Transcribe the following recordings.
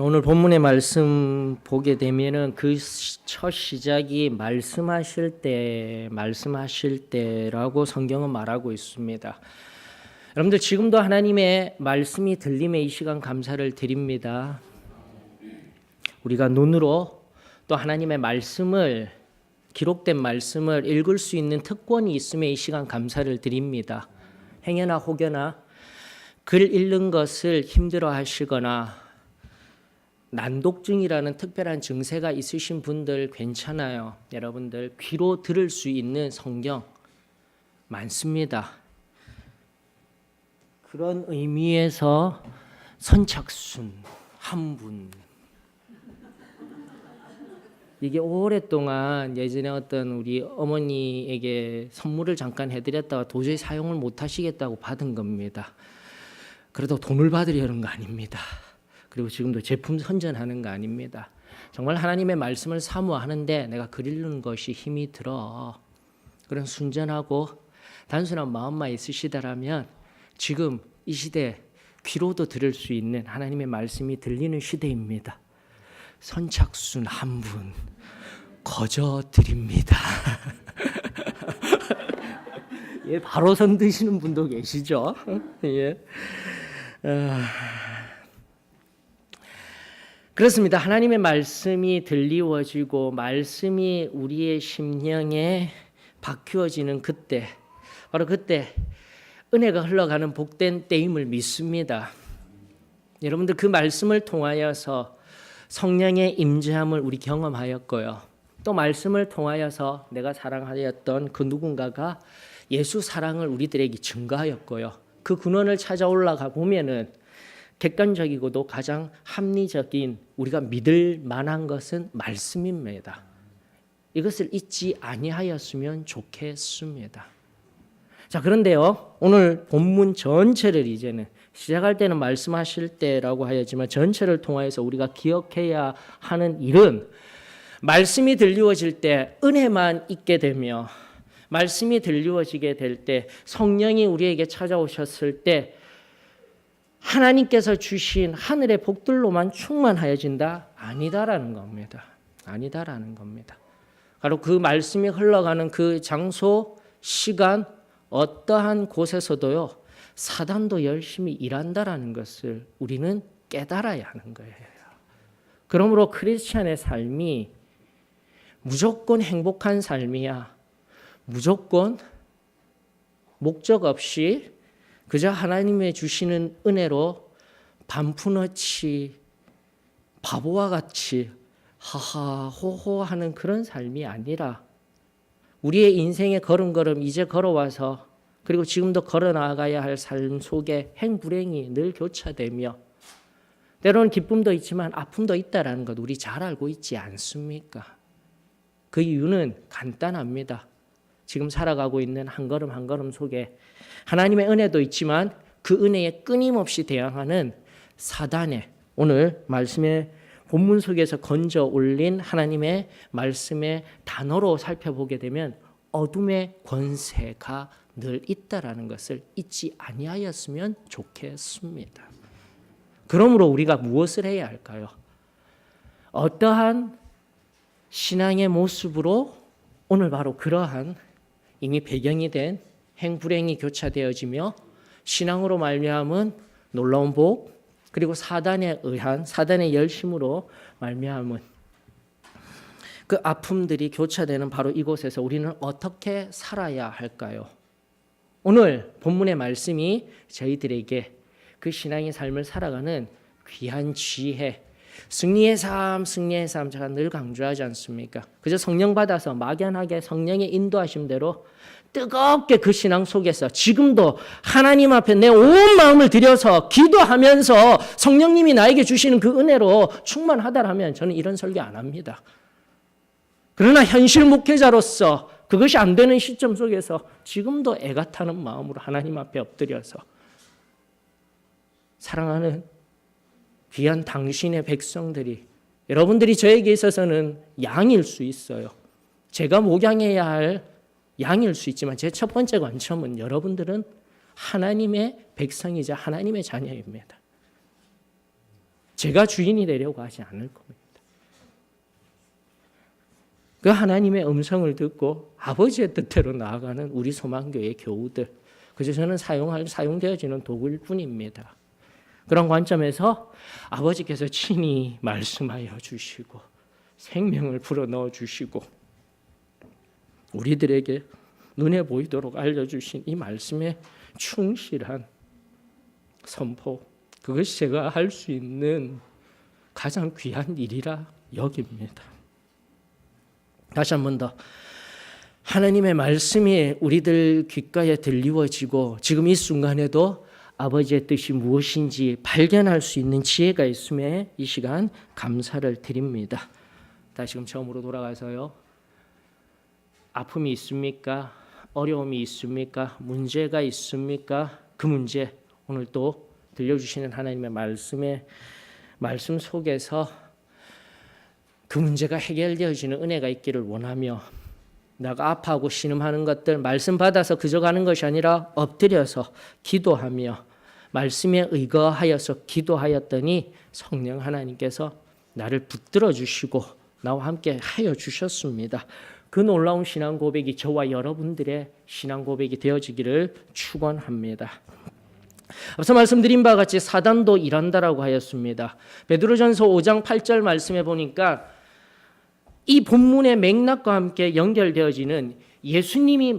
오늘 본문의 말씀 보게 되면은 그 첫 시작이 말씀하실 때라고 성경은 말하고 있습니다. 여러분들 지금도 하나님의 말씀이 들림에 이 시간 감사를 드립니다. 우리가 눈으로 또 하나님의 말씀을 기록된 말씀을 읽을 수 있는 특권이 있음에 이 시간 감사를 드립니다. 행여나 혹여나 글 읽는 것을 힘들어 하시거나 난독증이라는 특별한 증세가 있으신 분들 괜찮아요. 여러분들 귀로 들을 수 있는 성경 많습니다. 그런 의미에서 선착순 한 분, 이게 오랫동안 예전에 어떤 우리 어머니에게 선물을 잠깐 해드렸다가 도저히 사용을 못 하시겠다고 받은 겁니다. 그래도 돈을 받으려는 거 아닙니다. 그리고 지금도 제품 선전하는 거 아닙니다. 정말 하나님의 말씀을 사모하는데 내가 글 읽는 것이 힘이 들어. 그런 순전하고 단순한 마음만 있으시다라면 지금 이 시대 귀로도 들을 수 있는 하나님의 말씀이 들리는 시대입니다. 선착순 한 분 거저 드립니다. 예, 바로 선 드시는 분도 계시죠? 예. 그렇습니다. 하나님의 말씀이 들리워지고 말씀이 우리의 심령에 박히워지는 그때, 바로 그때 은혜가 흘러가는 복된 때임을 믿습니다. 여러분들 그 말씀을 통하여서 성령의 임재함을 우리 경험하였고요. 또 말씀을 통하여서 내가 사랑하였던 그 누군가가 예수 사랑을 우리들에게 증거하였고요. 그 근원을 찾아 올라가 보면은 객관적이고도 가장 합리적인 우리가 믿을 만한 것은 말씀입니다. 이것을 잊지 아니하였으면 좋겠습니다. 자, 그런데요, 오늘 본문 전체를 이제는 시작할 때는 말씀하실 때라고 하였지만 전체를 통하여서 우리가 기억해야 하는 일은 말씀이 들리워질 때 은혜만 있게 되며 말씀이 들리워지게 될 때 성령이 우리에게 찾아오셨을 때 하나님께서 주신 하늘의 복들로만 충만하여진다? 아니다라는 겁니다. 아니다라는 겁니다. 바로 그 말씀이 흘러가는 그 장소, 시간, 어떠한 곳에서도요, 사단도 열심히 일한다라는 것을 우리는 깨달아야 하는 거예요. 그러므로 크리스찬의 삶이 무조건 행복한 삶이야. 무조건 목적 없이 그저 하나님의 주시는 은혜로 반푼어치 바보와 같이 하하 호호 하는 그런 삶이 아니라 우리의 인생의 걸음걸음 이제 걸어와서 그리고 지금도 걸어나가야 할 삶 속에 행불행이 늘 교차되며 때로는 기쁨도 있지만 아픔도 있다는 것 우리 잘 알고 있지 않습니까? 그 이유는 간단합니다. 지금 살아가고 있는 한 걸음 한 걸음 속에 하나님의 은혜도 있지만 그 은혜에 끊임없이 대항하는 사단의 오늘 말씀의 본문 속에서 건져 올린 하나님의 말씀의 단어로 살펴보게 되면 어둠의 권세가 늘 있다라는 것을 잊지 아니하였으면 좋겠습니다. 그러므로 우리가 무엇을 해야 할까요? 어떠한 신앙의 모습으로 오늘 바로 그러한 이미 배경이 된 행불행이 교차되어지며 신앙으로 말미암은 놀라운 복 그리고 사단에 의한 사단의 열심으로 말미암은 그 아픔들이 교차되는 바로 이곳에서 우리는 어떻게 살아야 할까요? 오늘 본문의 말씀이 저희들에게 그 신앙의 삶을 살아가는 귀한 지혜, 승리의 삶 제가 늘 강조하지 않습니까? 그저 성령 받아서 막연하게 성령의 인도하심대로 뜨겁게 그 신앙 속에서 지금도 하나님 앞에 내 온 마음을 들여서 기도하면서 성령님이 나에게 주시는 그 은혜로 충만하다라면 저는 이런 설교 안 합니다. 그러나 현실 목회자로서 그것이 안 되는 시점 속에서 지금도 애가 타는 마음으로 하나님 앞에 엎드려서 사랑하는 귀한 당신의 백성들이 여러분들이 저에게 있어서는 양일 수 있어요. 제가 목양해야 할 양일 수 있지만 제 첫 번째 관점은 여러분들은 하나님의 백성이자 하나님의 자녀입니다. 제가 주인이 되려고 하지 않을 겁니다. 그 하나님의 음성을 듣고 아버지의 뜻대로 나아가는 우리 소망교회 교우들, 그저 저는 사용되어지는 도구일 뿐입니다. 그런 관점에서 아버지께서 친히 말씀하여 주시고 생명을 불어넣어 주시고 우리들에게 눈에 보이도록 알려주신 이 말씀에 충실한 선포, 그것이 제가 할 수 있는 가장 귀한 일이라 여깁니다. 다시 한 번 더 하나님의 말씀이 우리들 귓가에 들리워지고 지금 이 순간에도 아버지의 뜻이 무엇인지 발견할 수 있는 지혜가 있음에 이 시간 감사를 드립니다. 다시금 처음으로 돌아가서요. 아픔이 있습니까? 어려움이 있습니까? 문제가 있습니까? 그 문제 오늘 또 들려주시는 하나님의 말씀 속에서 그 문제가 해결되어지는 은혜가 있기를 원하며 내가 아파하고 신음하는 것들 말씀 받아서 그저 가는 것이 아니라 엎드려서 기도하며 말씀에 의거하여서 기도하였더니 성령 하나님께서 나를 붙들어 주시고 나와 함께 하여 주셨습니다. 그 놀라운 신앙 고백이 저와 여러분들의 신앙 고백이 되어지기를 축원합니다. 앞서 말씀드린 바와 같이 사단도 일한다라고 하였습니다. 베드로전서 5장 8절 말씀해 보니까 이 본문의 맥락과 함께 연결되어지는 예수님이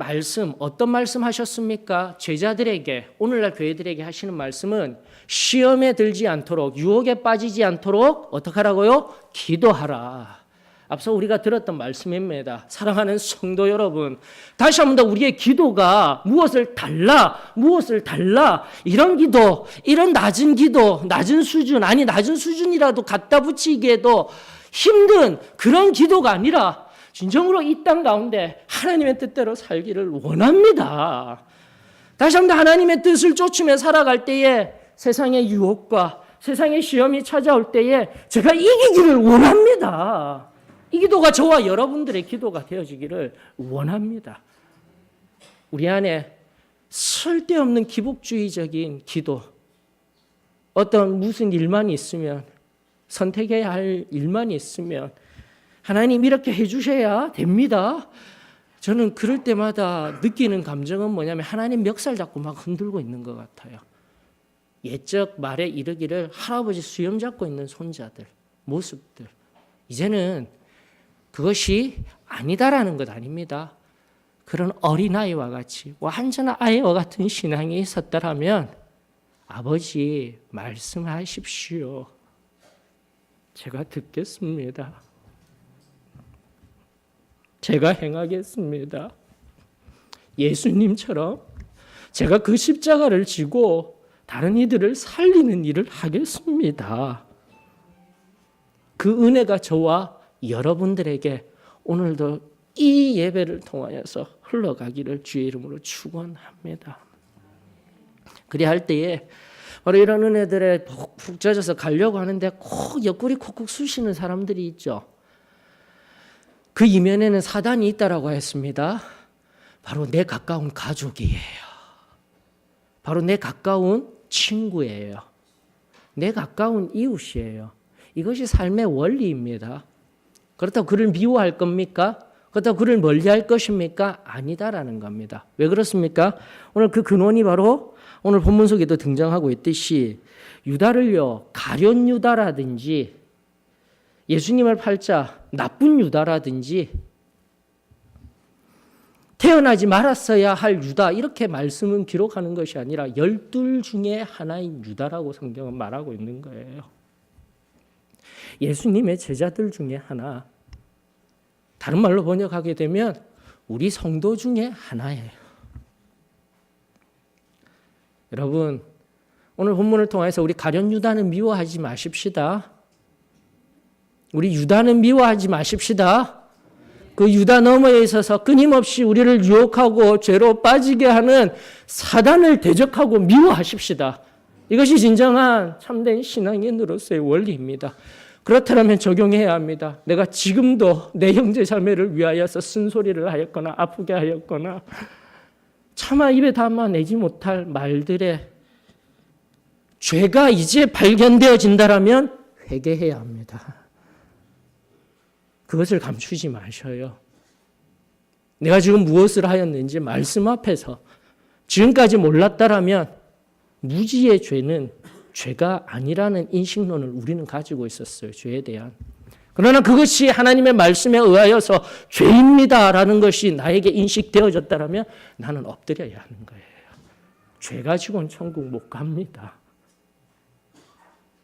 어떤 말씀 하셨습니까? 제자들에게, 오늘날 교회들에게 하시는 말씀은 시험에 들지 않도록, 유혹에 빠지지 않도록 어떻게 하라고요? 기도하라. 앞서 우리가 들었던 말씀입니다. 사랑하는 성도 여러분, 다시 한 번 더 우리의 기도가 무엇을 달라 이런 기도, 이런 낮은 기도, 낮은 수준이라도 갖다 붙이기에도 힘든 그런 기도가 아니라 진정으로 이 땅 가운데 하나님의 뜻대로 살기를 원합니다. 다시 한 번 하나님의 뜻을 쫓으며 살아갈 때에 세상의 유혹과 세상의 시험이 찾아올 때에 제가 이기기를 원합니다. 이 기도가 저와 여러분들의 기도가 되어지기를 원합니다. 우리 안에 쓸데없는 기복주의적인 기도, 어떤 무슨 일만 있으면, 선택해야 할 일만 있으면 하나님 이렇게 해주셔야 됩니다. 저는 그럴 때마다 느끼는 감정은 뭐냐면 하나님 멱살 잡고 막 흔들고 있는 것 같아요. 옛적 말에 이르기를 할아버지 수염 잡고 있는 손자들, 모습들. 이제는 그것이 아니다라는 것 아닙니다. 그런 어린아이와 같이 완전한 아이와 같은 신앙이 있었더라면 아버지 말씀하십시오. 제가 듣겠습니다. 제가 행하겠습니다. 예수님처럼 제가 그 십자가를 지고 다른 이들을 살리는 일을 하겠습니다. 그 은혜가 저와 여러분들에게 오늘도 이 예배를 통하여서 흘러가기를 주의 이름으로 축원합니다. 그리 할 때에 바로 이런 은혜들에 푹 젖어서 가려고 하는데 꼭 옆구리 콕콕 쑤시는 사람들이 있죠. 그 이면에는 사단이 있다라고 했습니다. 바로 내 가까운 가족이에요. 바로 내 가까운 친구예요. 내 가까운 이웃이에요. 이것이 삶의 원리입니다. 그렇다고 그를 미워할 겁니까? 그렇다고 그를 멀리할 것입니까? 아니다라는 겁니다. 왜 그렇습니까? 오늘 그 근원이 바로 오늘 본문 속에도 등장하고 있듯이 유다를요, 가룟 유다라든지 예수님을 팔자 나쁜 유다라든지 태어나지 말았어야 할 유다 이렇게 말씀은 기록하는 것이 아니라 12 중에 하나인 유다라고 성경은 말하고 있는 거예요. 예수님의 제자들 중에 하나, 다른 말로 번역하게 되면 우리 성도 중에 하나예요. 여러분, 오늘 본문을 통해서 우리 가룟 유다는 미워하지 마십시다. 우리 유다는 미워하지 마십시다. 그 유다 너머에 있어서 끊임없이 우리를 유혹하고 죄로 빠지게 하는 사단을 대적하고 미워하십시다. 이것이 진정한 참된 신앙인으로서의 원리입니다. 그렇다면 적용해야 합니다. 내가 지금도 내 형제 자매를 위하여서 쓴소리를 하였거나 아프게 하였거나 차마 입에 담아내지 못할 말들의 죄가 이제 발견되어진다라면 회개해야 합니다. 그것을 감추지 마셔요. 내가 지금 무엇을 하였는지 말씀 앞에서 지금까지 몰랐다라면 무지의 죄는 죄가 아니라는 인식론을 우리는 가지고 있었어요. 죄에 대한. 그러나 그것이 하나님의 말씀에 의하여서 죄입니다라는 것이 나에게 인식되어졌다면 나는 엎드려야 하는 거예요. 죄 가지고는 천국 못 갑니다.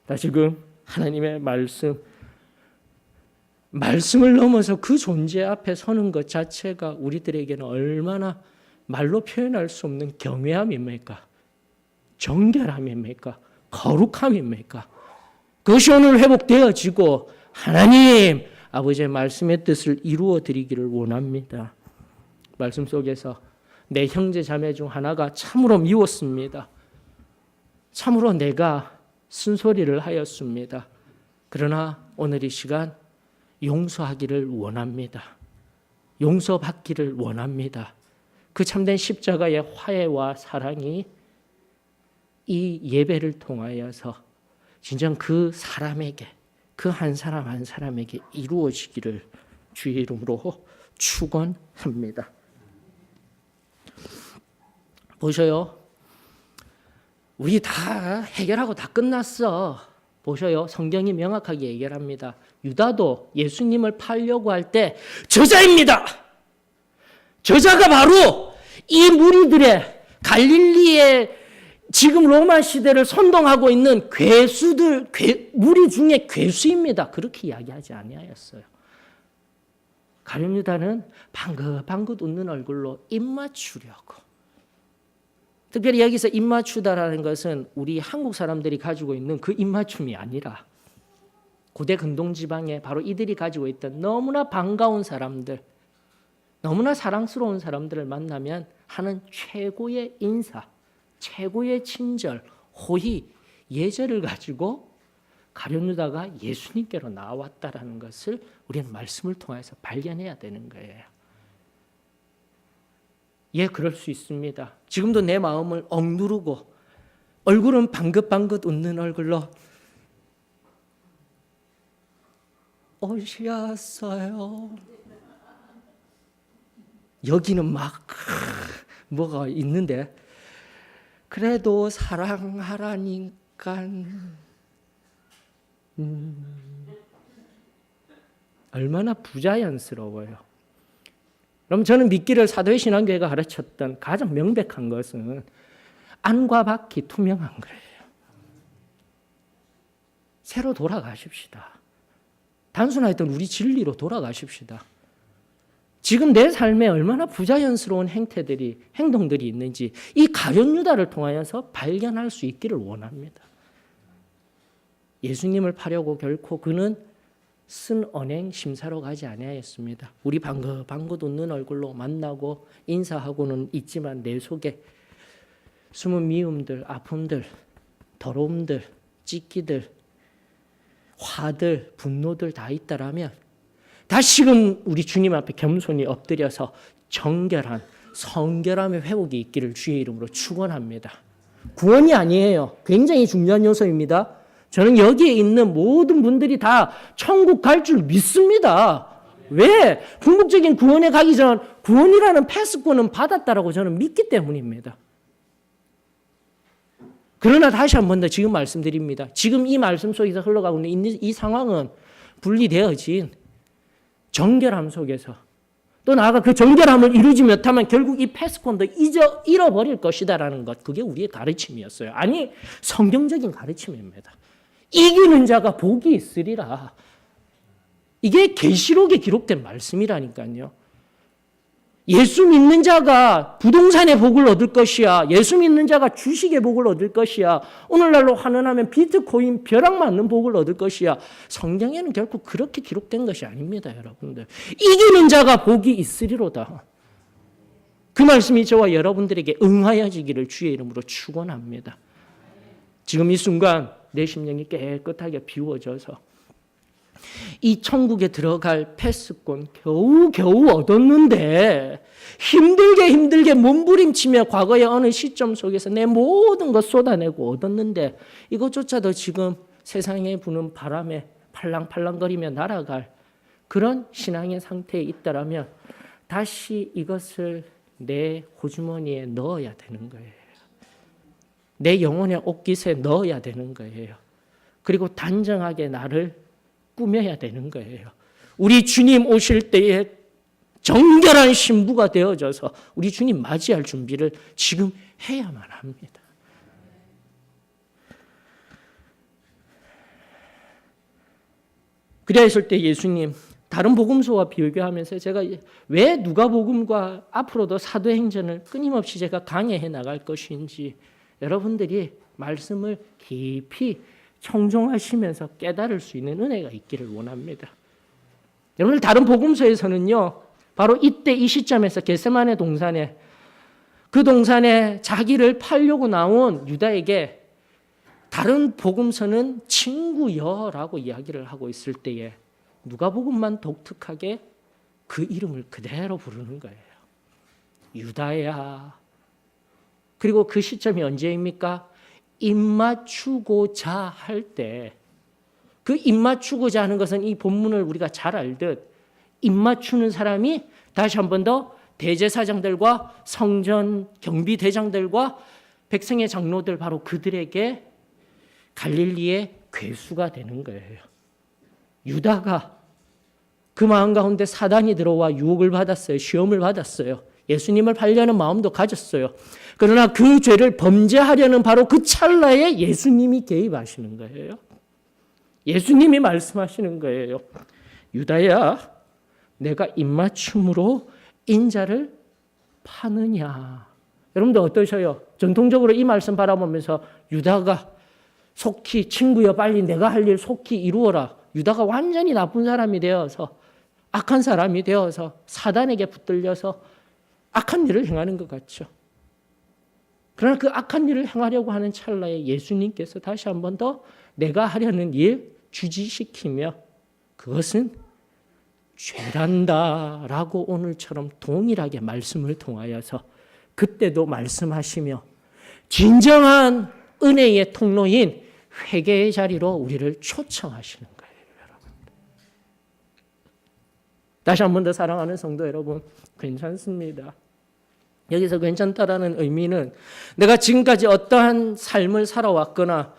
나 지금 하나님의 말씀을 넘어서 그 존재 앞에 서는 것 자체가 우리들에게는 얼마나 말로 표현할 수 없는 경외함입니까? 정결함입니까? 거룩함입니까? 그것이 오늘 회복되어지고 하나님 아버지의 말씀의 뜻을 이루어 드리기를 원합니다. 말씀 속에서 내 형제 자매 중 하나가 참으로 미웠습니다. 참으로 내가 쓴소리를 하였습니다. 그러나 오늘 이 시간 용서하기를 원합니다. 용서받기를 원합니다. 그 참된 십자가의 화해와 사랑이 이 예배를 통하여서 진정 그 사람에게, 그 한 사람 한 사람에게 이루어지기를 주의 이름으로 축원합니다. 보셔요. 우리 다 해결하고 다 끝났어. 보셔요. 성경이 명확하게 얘기합니다. 유다도 예수님을 팔려고 할 때 저자입니다. 저자가 바로 이 무리들의 갈릴리의 지금 로마 시대를 선동하고 있는 괴수들, 무리 중에 괴수입니다. 그렇게 이야기하지 아니하였어요. 가룟 유다는 방긋방긋 웃는 얼굴로 입맞추려고. 특별히 여기서 입맞추다라는 것은 우리 한국 사람들이 가지고 있는 그 입맞춤이 아니라 고대 근동 지방에 바로 이들이 가지고 있던 너무나 반가운 사람들, 너무나 사랑스러운 사람들을 만나면 하는 최고의 인사, 최고의 친절, 호의, 예절을 가지고 가룟 유다가 예수님께로 나왔다라는 것을 우리는 말씀을 통해서 발견해야 되는 거예요. 예, 그럴 수 있습니다. 지금도 내 마음을 억누르고 얼굴은 방긋방긋 웃는 얼굴로 오셨어요. 여기는 막 뭐가 있는데 그래도 사랑하라니까 얼마나 부자연스러워요. 그럼 저는 믿기를 사도의 신앙교회가 가르쳤던 가장 명백한 것은 안과 밖이 투명한 거예요. 새로 돌아가십시다. 단순하였던 우리 진리로 돌아가십시다. 지금 내 삶에 얼마나 부자연스러운 행동들이 있는지 이 가룟 유다를 통하여서 발견할 수 있기를 원합니다. 예수님을 파려고 결코 그는 쓴 언행 심사로 가지 아니하였습니다. 우리 방긋방긋 웃는 얼굴로 만나고 인사하고는 있지만 내 속에 숨은 미움들, 아픔들, 더러움들, 찢기들, 화들, 분노들 다 있다라면 다시금 우리 주님 앞에 겸손히 엎드려서 정결한 성결함의 회복이 있기를 주의 이름으로 축원합니다. 구원이 아니에요. 굉장히 중요한 요소입니다. 저는 여기에 있는 모든 분들이 다 천국 갈 줄 믿습니다. 왜? 궁극적인 구원에 가기 전 구원이라는 패스권은 받았다라고 저는 믿기 때문입니다. 그러나 다시 한 번 더 지금 말씀드립니다. 지금 이 말씀 속에서 흘러가고 있는 이 상황은 분리되어진 정결함 속에서 또 나아가 그 정결함을 이루지 못하면 결국 이 패스권도 잃어버릴 것이다라는 것, 그게 우리의 가르침이었어요. 아니, 성경적인 가르침입니다. 이기는 자가 복이 있으리라. 이게 계시록에 기록된 말씀이라니까요. 예수 믿는 자가 부동산의 복을 얻을 것이야. 예수 믿는 자가 주식의 복을 얻을 것이야. 오늘날로 환원하면 비트코인 벼락 맞는 복을 얻을 것이야. 성경에는 결코 그렇게 기록된 것이 아닙니다, 여러분들. 이기는 자가 복이 있으리로다. 그 말씀이 저와 여러분들에게 응하여지기를 주의 이름으로 축원합니다. 지금 이 순간 내 심령이 깨끗하게 비워져서 이 천국에 들어갈 패스권 겨우 얻었는데 힘들게 몸부림치며 과거의 어느 시점 속에서 내 모든 것 쏟아내고 얻었는데 이것조차도 지금 세상에 부는 바람에 팔랑팔랑거리며 날아갈 그런 신앙의 상태에 있다라면 다시 이것을 내 호주머니에 넣어야 되는 거예요. 내 영혼의 옷깃에 넣어야 되는 거예요. 그리고 단정하게 나를 꾸며야 되는 거예요. 우리 주님 오실 때에 정결한 신부가 되어져서 우리 주님 맞이할 준비를 지금 해야만 합니다. 그랬을 때 예수님 다른 복음서와 비교하면서 제가 왜 누가복음과 앞으로도 사도행전을 끊임없이 제가 강해해 나갈 것인지 여러분들이 말씀을 깊이 청종하시면서 깨달을 수 있는 은혜가 있기를 원합니다. 여러분들 다른 복음서에서는요. 바로 이때 이 시점에서 겟세마네 동산에 그 동산에 자기를 팔려고 나온 유다에게 다른 복음서는 친구여라고 이야기를 하고 있을 때에 누가복음만 독특하게 그 이름을 그대로 부르는 거예요. 유다야. 그리고 그 시점이 언제입니까? 입맞추고자 할 때, 그 입맞추고자 하는 것은 이 본문을 우리가 잘 알듯 입맞추는 사람이 다시 한 번 더 대제사장들과 성전 경비대장들과 백성의 장로들 바로 그들에게 갈릴리의 괴수가 되는 거예요. 유다가 그 마음 가운데 사단이 들어와 유혹을 받았어요. 시험을 받았어요. 예수님을 팔려는 마음도 가졌어요. 그러나 그 죄를 범죄하려는 바로 그 찰나에 예수님이 개입하시는 거예요. 예수님이 말씀하시는 거예요. 유다야, 내가 입맞춤으로 인자를 파느냐. 여러분들 어떠셔요? 전통적으로 이 말씀 바라보면서 유다가 속히 친구여 빨리 내가 할 일 속히 이루어라. 유다가 완전히 나쁜 사람이 되어서 악한 사람이 되어서 사단에게 붙들려서 악한 일을 행하는 것 같죠. 그러나 그 악한 일을 행하려고 하는 찰나에 예수님께서 다시 한 번 더 내가 하려는 일 주지시키며 그것은 죄란다라고 오늘처럼 동일하게 말씀을 통하여서 그때도 말씀하시며 진정한 은혜의 통로인 회개의 자리로 우리를 초청하시는 거예요. 여러분. 다시 한 번 더 사랑하는 성도 여러분, 괜찮습니다. 여기서 괜찮다라는 의미는 내가 지금까지 어떠한 삶을 살아왔거나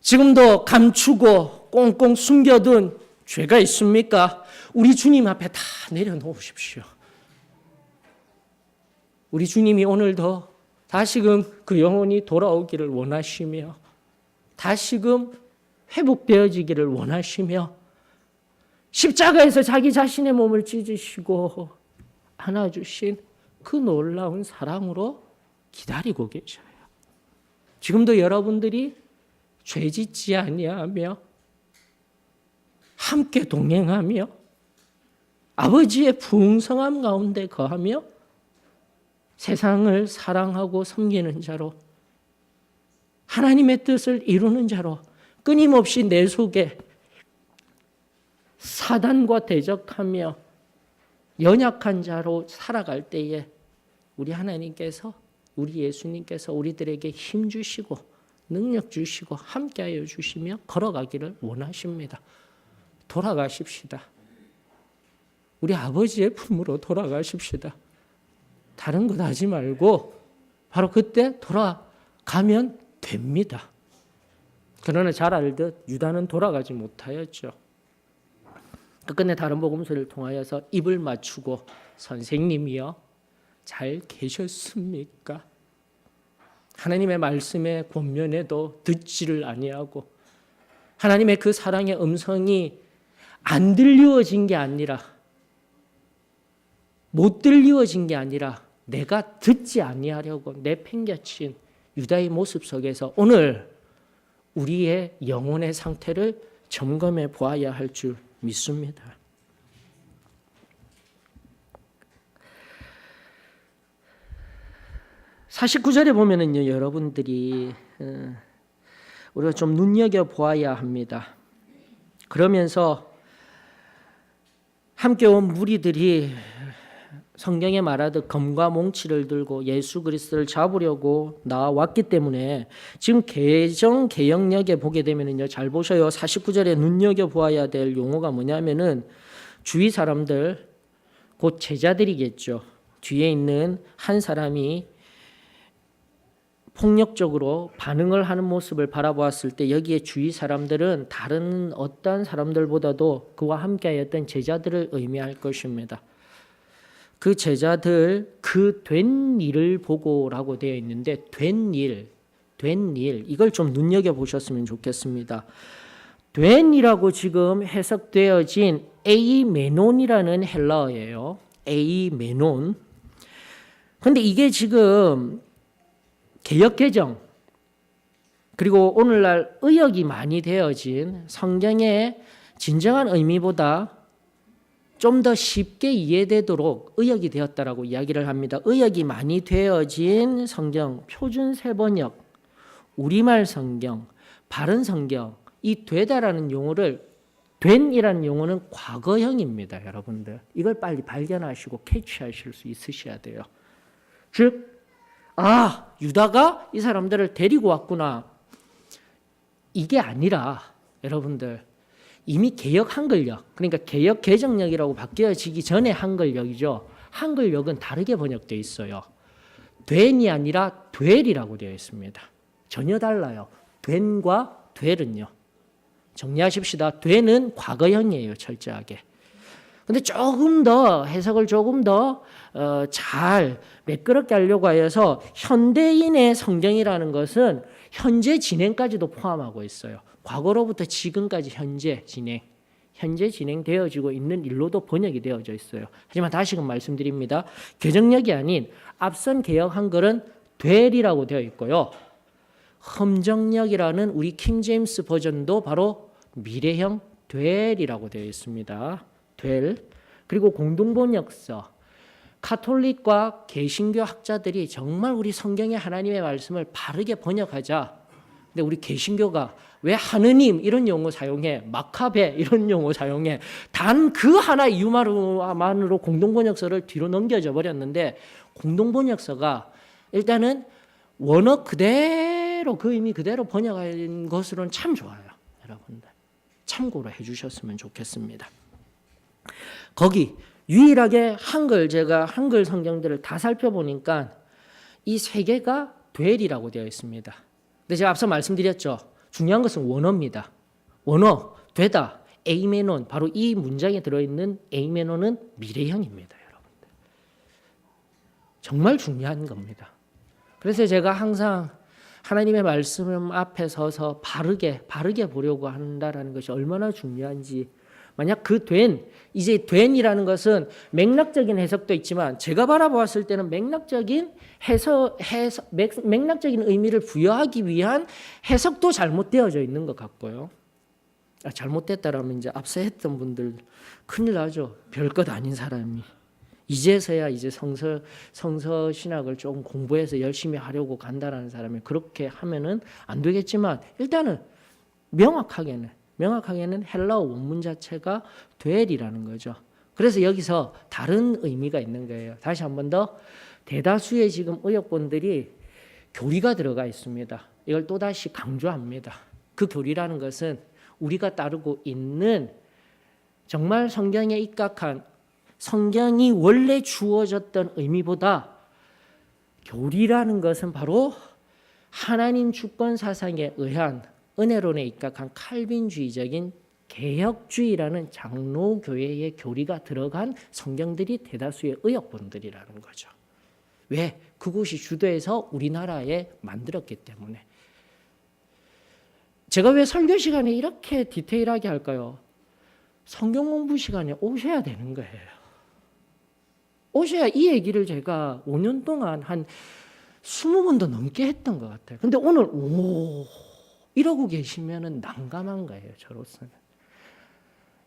지금도 감추고 꽁꽁 숨겨둔 죄가 있습니까? 우리 주님 앞에 다 내려놓으십시오. 우리 주님이 오늘도 다시금 그 영혼이 돌아오기를 원하시며 다시금 회복되어지기를 원하시며 십자가에서 자기 자신의 몸을 찢으시고 안아주신 그 놀라운 사랑으로 기다리고 계셔요. 지금도 여러분들이 죄짓지 아니하며 함께 동행하며 아버지의 풍성함 가운데 거하며 세상을 사랑하고 섬기는 자로 하나님의 뜻을 이루는 자로 끊임없이 내 속에 사단과 대적하며 연약한 자로 살아갈 때에 우리 하나님께서 우리 예수님께서 우리들에게 힘 주시고 능력 주시고 함께하여 주시며 걸어가기를 원하십니다. 돌아가십시다. 우리 아버지의 품으로 돌아가십시다. 다른 것 하지 말고 바로 그때 돌아가면 됩니다. 그러나 잘 알듯 유다는 돌아가지 못하였죠. 끝내 다른 복음서를 통하여서 입을 맞추고 선생님이여 잘 계셨습니까? 하나님의 말씀의 권면에도 듣지를 아니하고 하나님의 그 사랑의 음성이 안 들리워진 게 아니라 못 들리워진 게 아니라 내가 듣지 아니하려고 내팽개친 유다의 모습 속에서 오늘 우리의 영혼의 상태를 점검해 보아야 할 줄 믿습니다. (49절에) 보면은요, 여러분들이 우리가 좀 눈여겨 보아야 합니다. 그러면서 함께 온 무리들이 성경에 말하듯 검과 몽치를 들고 예수 그리스도를 잡으려고 나왔기 때문에 지금 개정 개혁력에 보게 되면은요, 잘 보셔요. 49절에 눈여겨 보아야 될 용어가 뭐냐면은 주위 사람들, 곧 제자들이겠죠. 뒤에 있는 한 사람이 폭력적으로 반응을 하는 모습을 바라보았을 때 여기에 주위 사람들은 다른 어떤 사람들보다도 그와 함께하였던 제자들을 의미할 것입니다. 그 제자들 그 된 일을 보고라고 되어 있는데 된 일 이걸 좀 눈여겨보셨으면 좋겠습니다. 된이라고 지금 해석되어진 에이메논이라는 헬라어예요. 에이메논. 근데 이게 지금 개역개정 그리고 오늘날 의역이 많이 되어진 성경의 진정한 의미보다 좀 더 쉽게 이해되도록 의역이 되었다라고 이야기를 합니다. 의역이 많이 되어진 성경, 표준 세번역, 우리말 성경, 바른 성경, 이 되다라는 용어를 된이라는 용어는 과거형입니다, 여러분들. 이걸 빨리 발견하시고 캐치하실 수 있으셔야 돼요. 즉, 유다가 이 사람들을 데리고 왔구나. 이게 아니라 여러분들 이미 개역 한글역, 그러니까 개역 개정역이라고 바뀌어지기 전에 한글역이죠. 한글역은 다르게 번역되어 있어요. 된이 아니라 될이라고 되어 있습니다. 전혀 달라요. 된과 될은요. 정리하십시다. 된은 과거형이에요, 철저하게. 근데 조금 더 해석을 조금 더 잘 매끄럽게 하려고 하여서 현대인의 성경이라는 것은 현재 진행까지도 포함하고 있어요. 과거로부터 지금까지 현재 진행되어지고 있는 일로도 번역이 되어져 있어요. 하지만 다시금 말씀드립니다. 개정력이 아닌 앞선 개역 한글은 될이라고 되어 있고요. 험정력이라는 우리 킹제임스 버전도 바로 미래형 될이라고 되어 있습니다. 될. 그리고 공동번역서, 카톨릭과 개신교 학자들이 정말 우리 성경의 하나님의 말씀을 바르게 번역하자. 근데 우리 개신교가 왜 하느님 이런 용어 사용해, 마카베 이런 용어 사용해, 단 그 하나 이유만으로 공동번역서를 뒤로 넘겨져 버렸는데, 공동번역서가 일단은 원어 그대로 그 의미 그대로 번역한 것으로는 참 좋아요. 여러분들 참고로 해주셨으면 좋겠습니다. 거기 유일하게 제가 한글 성경들을 다 살펴보니까 이 세 개가 될이라고 되어 있습니다. 근데 제가 앞서 말씀드렸죠. 중요한 것은 원어입니다. 원어, 되다, 에이메논, 바로 이 문장에 들어있는 에이메논은 미래형입니다, 여러분들. 정말 중요한 겁니다. 그래서 제가 항상 하나님의 말씀 앞에 서서 바르게 보려고 한다라는 것이 얼마나 중요한지. 만약 이제 된이라는 것은 맥락적인 해석도 있지만 제가 바라보았을 때는 맥락적인 맥락적인 의미를 부여하기 위한 해석도 잘못되어져 있는 것 같고요. 잘못됐다라면 이제 앞서 했던 분들 큰일 나죠. 별것 아닌 사람이. 이제서야 이제 성서 신학을 조금 공부해서 열심히 하려고 간다라는 사람이 그렇게 하면은 안 되겠지만 일단은 명확하게는 헬라어 원문 자체가 될이라는 거죠. 그래서 여기서 다른 의미가 있는 거예요. 다시 한 번 더, 대다수의 지금 의역본들이 교리가 들어가 있습니다. 이걸 또다시 강조합니다. 그 교리라는 것은 우리가 따르고 있는 정말 성경에 입각한 성경이 원래 주어졌던 의미보다 교리라는 것은 바로 하나님 주권 사상에 의한 은혜론에 입각한 칼빈주의적인 개혁주의라는 장로교회의 교리가 들어간 성경들이 대다수의 의역본들이라는 거죠. 왜? 그곳이 주도해서 우리나라에 만들었기 때문에. 제가 왜 설교 시간에 이렇게 디테일하게 할까요? 성경 공부 시간에 오셔야 되는 거예요. 오셔야 이 얘기를 제가 5년 동안 한 20번도 넘게 했던 것 같아요. 근데 오늘 이러고 계시면은 난감한 거예요, 저로서는.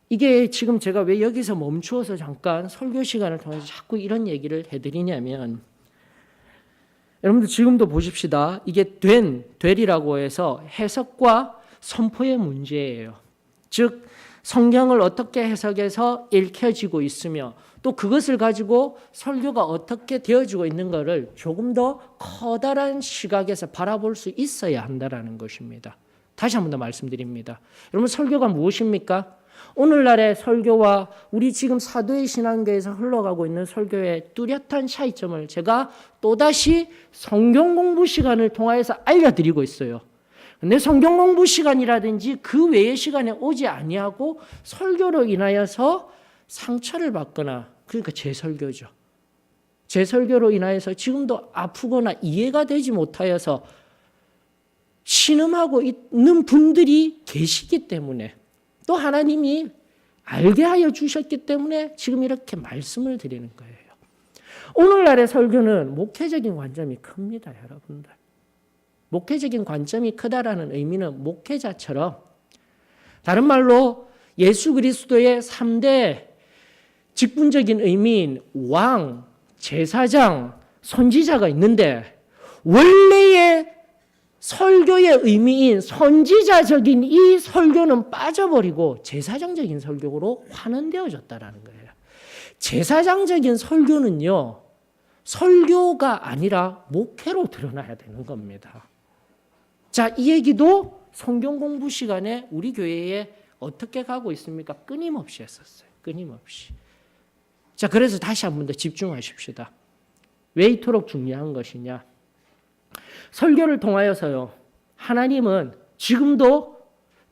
이게 지금 제가 왜 여기서 멈추어서 잠깐 설교 시간을 통해서 자꾸 이런 얘기를 해드리냐면, 여러분들 지금도 보십시다. 이게 될이라고 해서 해석과 선포의 문제예요. 즉 성경을 어떻게 해석해서 읽혀지고 있으며 또 그것을 가지고 설교가 어떻게 되어지고 있는 것을 조금 더 커다란 시각에서 바라볼 수 있어야 한다는 것입니다. 다시 한 번 더 말씀드립니다. 여러분, 설교가 무엇입니까? 오늘날의 설교와 우리 지금 사도의 신앙교에서 흘러가고 있는 설교의 뚜렷한 차이점을 제가 또다시 성경 공부 시간을 통하여서 알려드리고 있어요. 근데 성경 공부 시간이라든지 그 외의 시간에 오지 아니하고 설교로 인하여서 상처를 받거나, 그러니까 제 설교죠. 제 설교로 인하여서 지금도 아프거나 이해가 되지 못하여서 신음하고 있는 분들이 계시기 때문에, 또 하나님이 알게 하여 주셨기 때문에 지금 이렇게 말씀을 드리는 거예요. 오늘날의 설교는 목회적인 관점이 큽니다, 여러분들. 목회적인 관점이 크다라는 의미는 목회자처럼, 다른 말로 예수 그리스도의 3대 직분적인 의미인 왕, 제사장, 선지자가 있는데, 원래의 설교의 의미인 선지자적인 이 설교는 빠져버리고 제사장적인 설교로 환원되어졌다는 거예요. 제사장적인 설교는요, 설교가 아니라 목회로 드러나야 되는 겁니다. 자, 이 얘기도 성경 공부 시간에 우리 교회에 어떻게 가고 있습니까? 끊임없이 했었어요. 끊임없이. 자, 그래서 다시 한 번 더 집중하십시다. 왜 이토록 중요한 것이냐? 설교를 통하여서요, 하나님은 지금도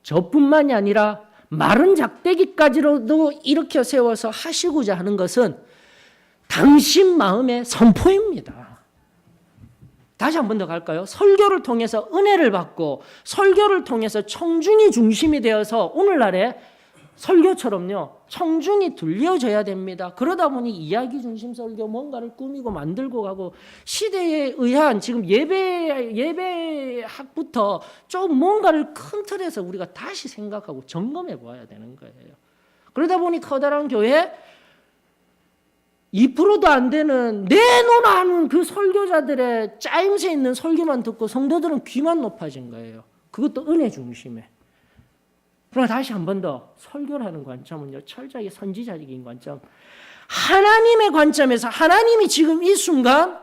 저뿐만이 아니라 마른 작대기까지로도 일으켜 세워서 하시고자 하는 것은 당신 마음의 선포입니다. 다시 한 번 더 갈까요? 설교를 통해서 은혜를 받고 설교를 통해서 청중이 중심이 되어서 오늘날의 설교처럼요, 청중이 들려져야 됩니다. 그러다 보니 이야기 중심 설교, 뭔가를 꾸미고 만들고 가고, 시대에 의한 지금 예배학부터 좀 뭔가를 큰 틀에서 우리가 다시 생각하고 점검해 보아야 되는 거예요. 그러다 보니 커다란 교회 2%도 안 되는 내놓으라는 그 설교자들의 짜임새 있는 설교만 듣고 성도들은 귀만 높아진 거예요. 그것도 은혜 중심에. 그러나 다시 한 번 더 설교라는 관점은요, 철저하게 선지자적인 관점, 하나님의 관점에서 하나님이 지금 이 순간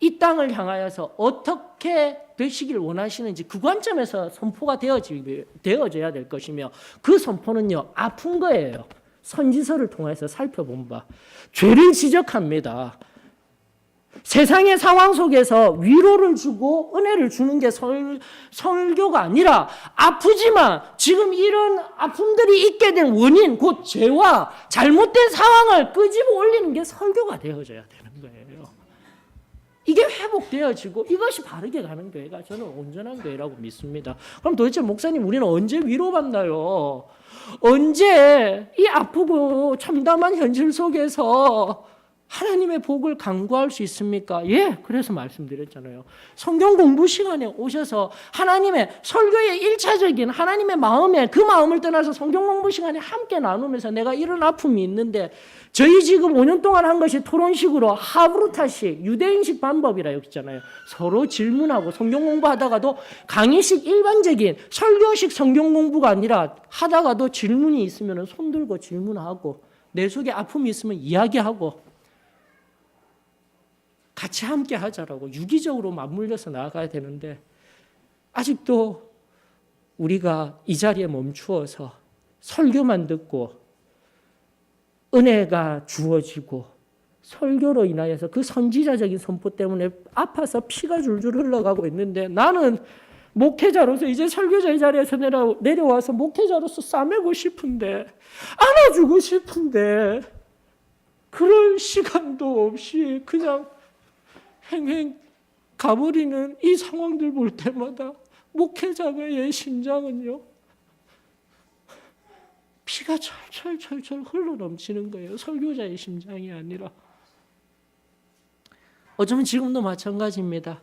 이 땅을 향하여서 어떻게 되시길 원하시는지 그 관점에서 선포가 되어져야 될 것이며, 그 선포는요, 아픈 거예요. 선지서를 통해서 살펴본 바 죄를 지적합니다. 세상의 상황 속에서 위로를 주고 은혜를 주는 게 설교가 아니라, 아프지만 지금 이런 아픔들이 있게 된 원인, 곧 죄와 잘못된 상황을 끄집어 올리는 게 설교가 되어져야 되는 거예요. 이게 회복되어지고 이것이 바르게 가는 교회가 저는 온전한 교회라고 믿습니다. 그럼 도대체 목사님, 우리는 언제 위로받나요? 언제 이 아프고 참담한 현실 속에서 하나님의 복을 간구할 수 있습니까? 예, 그래서 말씀드렸잖아요. 성경 공부 시간에 오셔서 하나님의 설교의 1차적인 하나님의 마음에, 그 마음을 떠나서 성경 공부 시간에 함께 나누면서 내가 이런 아픔이 있는데, 저희 지금 5년 동안 한 것이 토론식으로 하브루타식, 유대인식 방법이라 했잖아요. 서로 질문하고 성경 공부하다가도 강의식 일반적인 설교식 성경 공부가 아니라 하다가도 질문이 있으면 손 들고 질문하고, 내 속에 아픔이 있으면 이야기하고, 같이 함께 하자라고 유기적으로 맞물려서 나아가야 되는데, 아직도 우리가 이 자리에 멈추어서 설교만 듣고 은혜가 주어지고 설교로 인하여서 그 선지자적인 선포 때문에 아파서 피가 줄줄 흘러가고 있는데, 나는 목회자로서 이제 설교자의 자리에서 내려와서 목회자로서 싸매고 싶은데, 안아주고 싶은데, 그럴 시간도 없이 그냥 행행 가버리는 이 상황들 볼 때마다 목회자의 심장은요, 피가 철철철철 흘러 넘치는 거예요. 설교자의 심장이 아니라. 어쩌면 지금도 마찬가지입니다.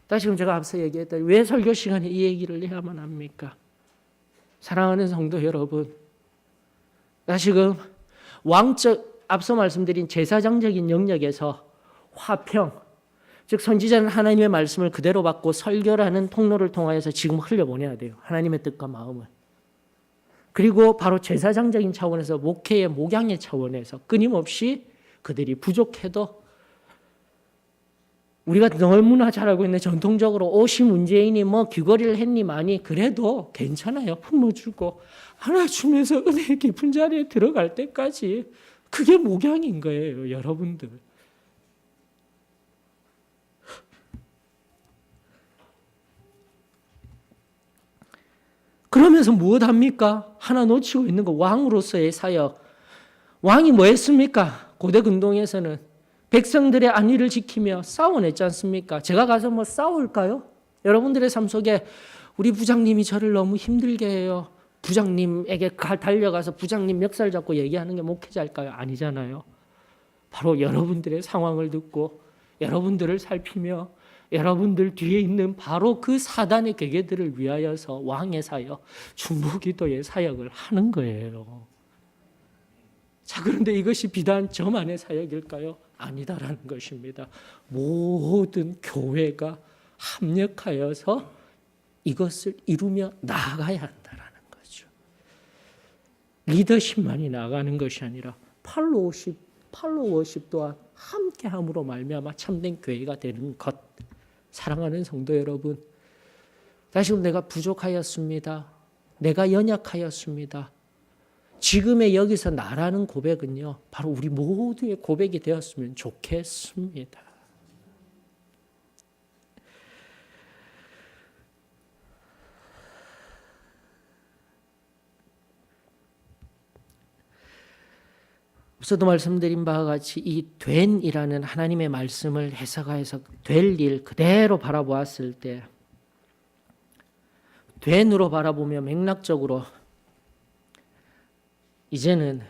다시금 제가 앞서 얘기했던, 왜 설교 시간에 이 얘기를 해야만 합니까? 사랑하는 성도 여러분, 다시금 왕적, 앞서 말씀드린 제사장적인 영역에서 화평, 즉 선지자는 하나님의 말씀을 그대로 받고 설교라는 통로를 통하여서 지금 흘려보내야 돼요. 하나님의 뜻과 마음을. 그리고 바로 제사장적인 차원에서 목회의 목양의 차원에서 끊임없이 그들이 부족해도 우리가 너무나 잘 알고 있는 전통적으로 옷이 문제이니 뭐 귀걸이를 했니 많이 그래도 괜찮아요. 품어주고 하나 주면서 은혜의 깊은 자리에 들어갈 때까지 그게 목양인 거예요. 여러분들. 그러면서 무엇합니까? 하나 놓치고 있는 거 왕으로서의 사역. 왕이 뭐 했습니까? 고대 근동에서는 백성들의 안위를 지키며 싸워냈지 않습니까? 제가 가서 뭐 싸울까요? 여러분들의 삶 속에 우리 부장님이 저를 너무 힘들게 해요. 부장님에게 달려가서 부장님 멱살 잡고 얘기하는 게 목회자일까요? 아니잖아요. 바로 여러분들의 상황을 듣고 여러분들을 살피며 여러분들 뒤에 있는 바로 그 사단의 계계들을 위하여서 왕의 사역, 중보기도의 사역을 하는 거예요. 자, 그런데 이것이 비단 저만의 사역일까요? 아니다라는 것입니다. 모든 교회가 합력하여서 이것을 이루며 나아가야 한다라는 거죠. 리더십만이 나아가는 것이 아니라 팔로워십 또한 함께함으로 말미암아 참된 교회가 되는 것. 사랑하는 성도 여러분, 다시금 내가 부족하였습니다. 내가 연약하였습니다. 지금의 여기서 나라는 고백은요, 바로 우리 모두의 고백이 되었으면 좋겠습니다. 앞서도 말씀드린 바와 같이 이 된이라는 하나님의 말씀을 해석하여서 될 일 그대로 바라보았을 때 된으로 바라보며 맥락적으로 이제는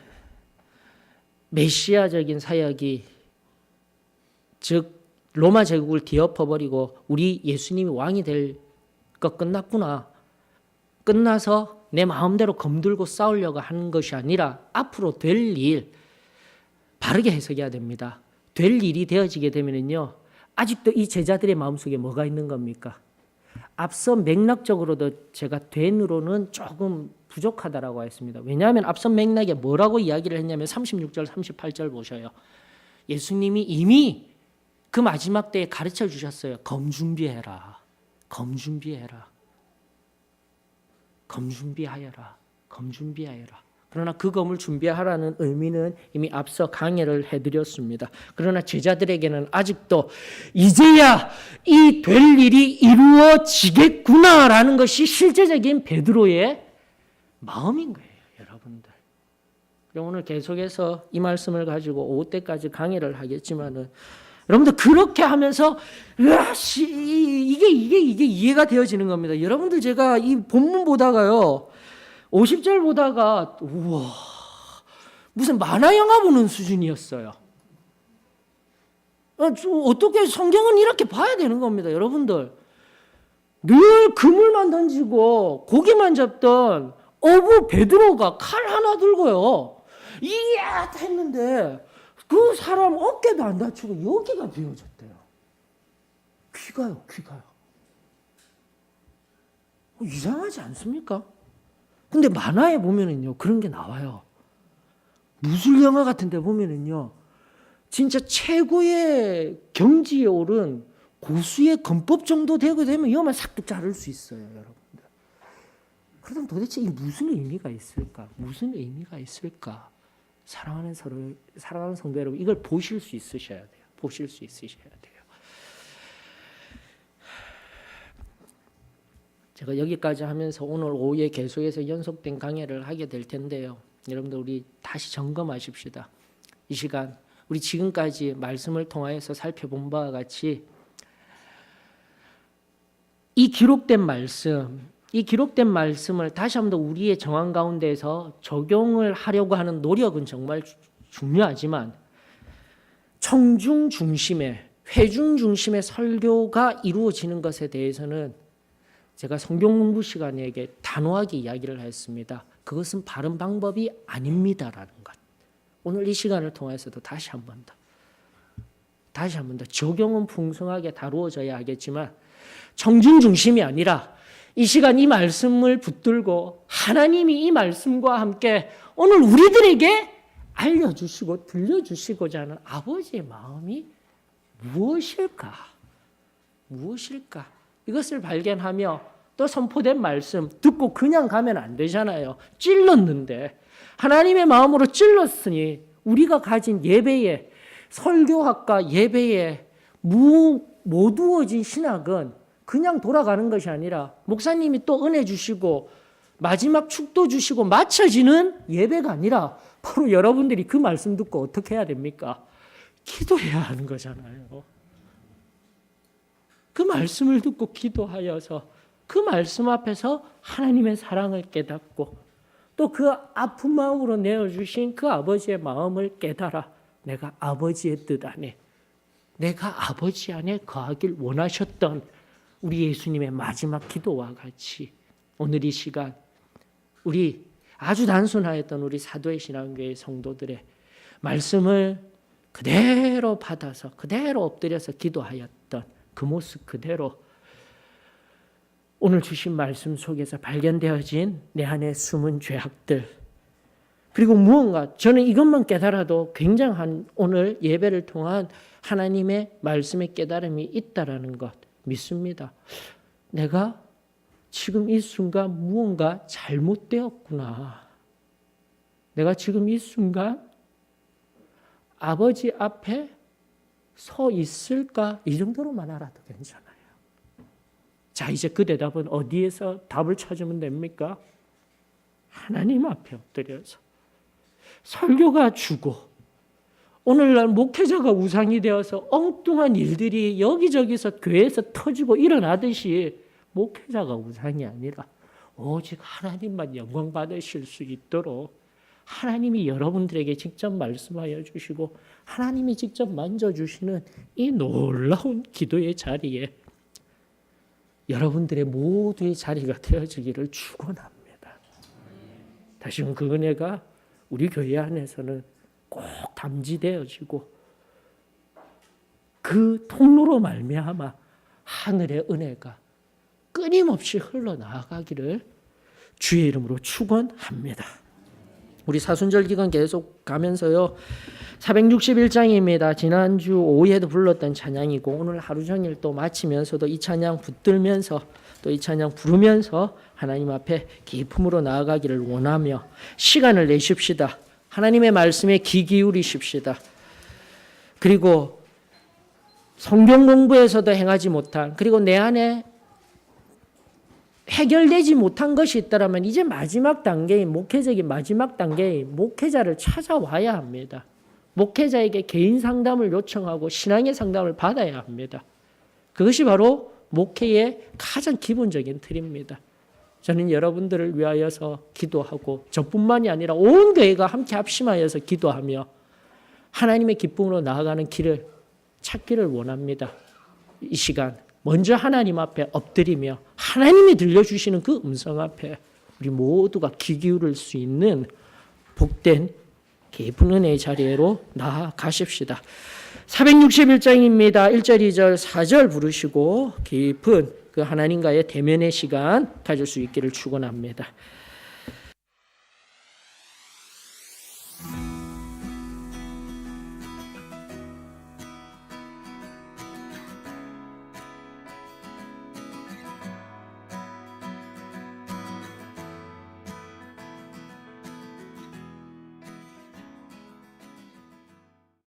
메시아적인 사역이 즉 로마 제국을 뒤엎어버리고 우리 예수님이 왕이 될 것 끝났구나. 끝나서 내 마음대로 검들고 싸우려고 하는 것이 아니라 앞으로 될 일 바르게 해석해야 됩니다. 될 일이 되어지게 되면요, 아직도 이 제자들의 마음속에 뭐가 있는 겁니까? 앞서 맥락적으로도 제가 된으로는 조금 부족하다라고 했습니다. 왜냐하면 앞서 맥락에 뭐라고 이야기를 했냐면 36절, 38절 보셔요. 예수님이 이미 그 마지막 때에 가르쳐 주셨어요. 검 준비해라. 검 준비해라. 검 준비하여라. 검 준비하여라. 그러나 그 검을 준비하라는 의미는 이미 앞서 강해를 해드렸습니다. 그러나 제자들에게는 아직도 이제야 이 될 일이 이루어지겠구나라는 것이 실제적인 베드로의 마음인 거예요, 여러분들. 오늘 계속해서 이 말씀을 가지고 오후 때까지 강의를 하겠지만은 여러분들 그렇게 하면서 이게 이해가 되어지는 겁니다. 여러분들 제가 이 본문 보다가요. 50절 보다가 우와 무슨 만화 영화 보는 수준이었어요. 어떻게 성경은 이렇게 봐야 되는 겁니다. 여러분들 늘 그물만 던지고 고기만 잡던 어부 베드로가 칼 하나 들고요. 이야 했는데 그 사람 어깨도 안 다치고 여기가 비어졌대요. 귀가요. 이상하지 않습니까? 근데 만화에 보면은요, 그런 게 나와요. 무술 영화 같은 데 보면은요, 진짜 최고의 경지에 오른 고수의 건법 정도 되고 되면 이거만 싹둑 자를 수 있어요, 여러분들. 그럼 도대체 이게 무슨 의미가 있을까? 무슨 의미가 있을까? 사랑하는 성도 여러분, 이걸 보실 수 있으셔야 돼요. 보실 수 있으셔야 돼요. 제가 여기까지 하면서 오늘 오후에 계속해서 연속된 강의를 하게 될 텐데요. 여러분들 우리 다시 점검하십시다. 이 시간 우리 지금까지 말씀을 통하여서 살펴본 바와 같이 이 기록된 말씀을 다시 한번 더 우리의 정황 가운데서 적용을 하려고 하는 노력은 정말 중요하지만 청중 중심의, 회중 중심의 설교가 이루어지는 것에 대해서는 제가 성경 공부 시간에 단호하게 이야기를 했습니다. 그것은 바른 방법이 아닙니다라는 것. 오늘 이 시간을 통해서도 다시 한 번 더 적용은 풍성하게 다루어져야 하겠지만 청중 중심이 아니라 이 시간 이 말씀을 붙들고 하나님이 이 말씀과 함께 오늘 우리들에게 알려주시고 들려주시고자 하는 아버지의 마음이 무엇일까? 무엇일까? 이것을 발견하며 또 선포된 말씀 듣고 그냥 가면 안 되잖아요. 찔렀는데 하나님의 마음으로 찔렀으니 우리가 가진 예배에 설교학과 예배에 모두어진 신학은 그냥 돌아가는 것이 아니라 목사님이 또 은혜 주시고 마지막 축도 주시고 마쳐지는 예배가 아니라 바로 여러분들이 그 말씀 듣고 어떻게 해야 됩니까? 기도해야 하는 거잖아요. 그 말씀을 듣고 기도하여서 그 말씀 앞에서 하나님의 사랑을 깨닫고 또 그 아픈 마음으로 내어주신 그 아버지의 마음을 깨달아 내가 아버지의 뜻 안에 내가 아버지 안에 거하길 원하셨던 우리 예수님의 마지막 기도와 같이 오늘 이 시간 우리 아주 단순하였던 우리 사도의 신앙교회 성도들의 말씀을 그대로 받아서 그대로 엎드려서 기도하였던 그 모습 그대로 오늘 주신 말씀 속에서 발견되어진 내 안에 숨은 죄악들 그리고 무언가 저는 이것만 깨달아도 굉장한 오늘 예배를 통한 하나님의 말씀의 깨달음이 있다라는 것 믿습니다. 내가 지금 이 순간 무언가 잘못되었구나. 내가 지금 이 순간 아버지 앞에 서 있을까? 이 정도로만 알아도 괜찮아요. 자, 이제 그 대답은 어디에서 답을 찾으면 됩니까? 하나님 앞에 엎드려서 설교가 주고 오늘날 목회자가 우상이 되어서 엉뚱한 일들이 여기저기서 교회에서 터지고 일어나듯이 목회자가 우상이 아니라 오직 하나님만 영광 받으실 수 있도록 하나님이 여러분들에게 직접 말씀하여 주시고 하나님이 직접 만져주시는 이 놀라운 기도의 자리에 여러분들의 모두의 자리가 되어지기를 축원합니다. 다시금 그 은혜가 우리 교회 안에서는 꼭 담지되어지고 그 통로로 말미암아 하늘의 은혜가 끊임없이 흘러나가기를 주의 이름으로 축원합니다. 우리 사순절 기간 계속 가면서요. 461장입니다. 지난주 오후에도 불렀던 찬양이고 오늘 하루 종일 또 마치면서도 이 찬양 붙들면서 또 이 찬양 부르면서 하나님 앞에 기쁨으로 나아가기를 원하며 시간을 내십시다. 하나님의 말씀에 귀 기울이십시다. 그리고 성경 공부에서도 행하지 못한 그리고 내 안에 해결되지 못한 것이 있다면 이제 마지막 단계인 목회적인 마지막 단계인 목회자를 찾아와야 합니다. 목회자에게 개인 상담을 요청하고 신앙의 상담을 받아야 합니다. 그것이 바로 목회의 가장 기본적인 틀입니다. 저는 여러분들을 위하여서 기도하고 저뿐만이 아니라 온 교회가 함께 합심하여서 기도하며 하나님의 기쁨으로 나아가는 길을 찾기를 원합니다. 이 시간 먼저 하나님 앞에 엎드리며 하나님이 들려주시는 그 음성 앞에 우리 모두가 귀 기울일 수 있는 복된 깊은 은혜의 자리로 나아가십시다. 461장입니다. 1절, 2절, 4절 부르시고 깊은 그 하나님과의 대면의 시간 가질 수 있기를 축원합니다.